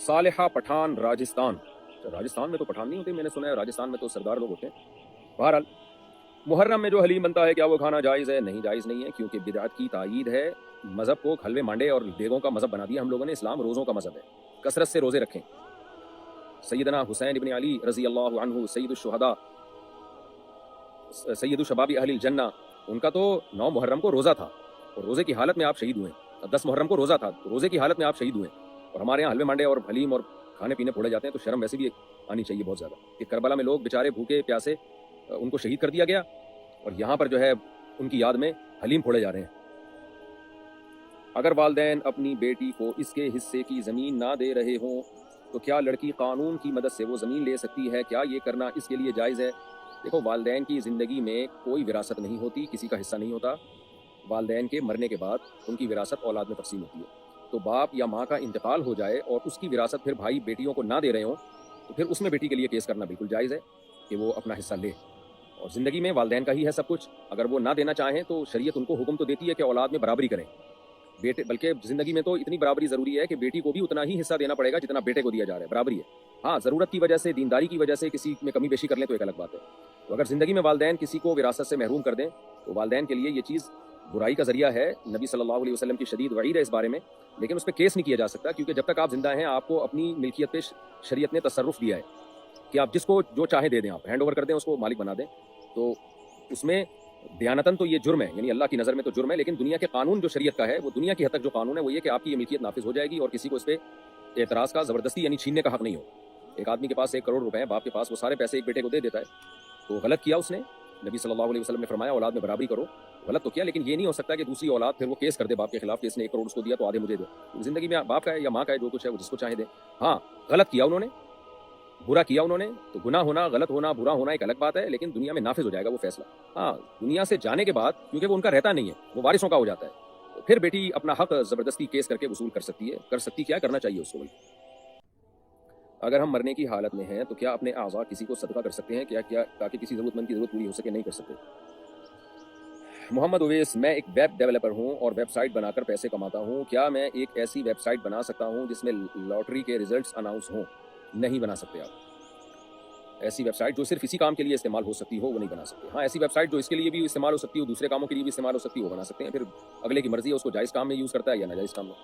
صالحہ پٹھان راجستھان. راجستھان میں تو پٹھان نہیں ہوتے, میں نے سنا ہے راجستھان میں تو سردار لوگ ہوتے ہیں. بہرحال محرم میں جو حلیم بنتا ہے کیا وہ کھانا جائز ہے؟ نہیں, جائز نہیں ہے, کیونکہ بدعت کی تائید ہے. مذہب کو حلوے مانڈے اور دیگوں کا مذہب بنا دیا ہم لوگوں نے. اسلام روزوں کا مذہب ہے, کثرت سے روزے رکھیں. سیدنا حسین ابن علی رضی اللہ عنہ سید الشہداء, سید الشباب اہل الجنہ, ان کا تو 9 محرم کو روزہ تھا اور روزے کی حالت میں آپ شہید ہوئے. 10 محرم کو روزہ تھا, روزے کی حالت میں آپ شہید ہوئے. اور ہمارے یہاں حلوے مانڈے اور حلیم اور کھانے پینے پھوڑے جاتے ہیں, تو شرم ویسے بھی آنی چاہیے بہت زیادہ کہ کربلا میں لوگ بیچارے بھوکے پیاسے ان کو شہید کر دیا گیا, اور یہاں پر جو ہے ان کی یاد میں حلیم پھوڑے جا رہے ہیں. اگر والدین اپنی بیٹی کو اس کے حصے کی زمین نہ دے رہے ہوں تو کیا لڑکی قانون کی مدد سے وہ زمین لے سکتی ہے؟ کیا یہ کرنا اس کے لیے جائز ہے؟ دیکھو, والدین کی زندگی میں کوئی وراثت نہیں ہوتی, کسی کا حصہ نہیں ہوتا. والدین کے مرنے کے بعد ان کی وراثت اولاد میں تقسیم ہوتی ہے. تو باپ یا ماں کا انتقال ہو جائے اور اس کی وراثت پھر بھائی بیٹیوں کو نہ دے رہے ہوں تو پھر اس میں بیٹی کے لیے کیس کرنا بالکل جائز ہے کہ وہ اپنا حصہ لے. اور زندگی میں والدین کا ہی ہے سب کچھ. اگر وہ نہ دینا چاہیں تو شریعت ان کو حکم تو دیتی ہے کہ اولاد میں برابری کریں. بیٹے بلکہ زندگی میں تو اتنی برابری ضروری ہے کہ بیٹی کو بھی اتنا ہی حصہ دینا پڑے گا جتنا بیٹے کو دیا جا رہا ہے. برابری ہے. ہاں, ضرورت کی وجہ سے, دینداری کی وجہ سے کسی میں کمی بیشی کر لیں تو ایک الگ بات ہے. تو اگر زندگی میں والدین کسی کو وراثت سے محروم کر دیں تو والدین کے لیے یہ چیز برائی کا ذریعہ ہے. نبی صلی اللہ علیہ وسلم کی شدید وعید ہے اس بارے میں, لیکن اس پہ کیس نہیں کیا جا سکتا, کیونکہ جب تک آپ زندہ ہیں آپ کو اپنی ملکیت پہ شریعت نے تصرف دیا ہے کہ آپ جس کو جو چاہیں دے دیں, آپ ہینڈ اوور کر دیں, اس کو مالک بنا دیں. تو اس میں دیانتاً تو یہ جرم ہے, یعنی اللہ کی نظر میں تو جرم ہے, لیکن دنیا کے قانون جو شریعت کا ہے, وہ دنیا کی حد تک جو قانون ہے وہ یہ کہ آپ کی یہ ملکیت نافذ ہو جائے گی اور کسی کو اس پہ اعتراض کا زبردستی یعنی چھیننے کا حق نہیں ہو. ایک آدمی کے پاس 1 کروڑ روپے ہیں, باپ کے پاس, وہ سارے پیسے ایک بیٹے کو دے دیتا ہے, تو غلط کیا اس نے. نبی صلی اللہ علیہ وسلم نے فرمایا اولاد میں برابری کرو. غلط تو کیا, لیکن یہ نہیں ہو سکتا کہ دوسری اولاد پھر وہ کیس کر دے باپ کے خلاف کہ اس نے 1 کروڑ اس کو دیا تو آدھے مجھے دو. زندگی میں باپ کا ہے یا ماں کا ہے, جو کچھ ہے وہ جس کو چاہے دیں. ہاں, غلط کیا انہوں نے, برا کیا انہوں نے, تو گناہ ہونا, غلط ہونا, برا ہونا ایک الگ بات ہے, لیکن دنیا میں نافذ ہو جائے گا وہ فیصلہ. ہاں, دنیا سے جانے کے بعد کیونکہ وہ ان کا رہتا نہیں ہے, وہ وارثوں کا ہو جاتا ہے, تو پھر بیٹی اپنا حق زبردستی کیس کر کے وصول کر سکتی ہے. کر سکتی کیا, کرنا چاہیے اس کو. اگر ہم مرنے کی حالت میں ہیں تو کیا اپنے اعضاء کسی کو صدقہ کر سکتے ہیں کیا تاکہ کسی ضرورت مند کی ضرورت پوری ہو سکے؟ نہیں کر سکتے. محمد اویس, میں ایک ویب ڈیولپر ہوں اور ویب سائٹ بنا کر پیسے کماتا ہوں. کیا میں ایک ایسی ویب سائٹ بنا سکتا ہوں جس میں لاٹری کے ریزلٹس اناؤنس ہوں؟ نہیں بنا سکتے آپ. ایسی ویب سائٹ جو صرف اسی کام کے لیے استعمال ہو سکتی ہو وہ نہیں بنا سکتے. ہاں, ایسی ویب سائٹ جو اس کے لیے بھی استعمال ہو سکتی ہو, دوسرے کاموں کے لیے بھی استعمال ہو سکتی ہے, وہ بنا سکتے ہیں. پھر اگلے کی مرضی ہے, اس کو جائز کام میں یوز کرتا ہے یا ناجائز کام میں.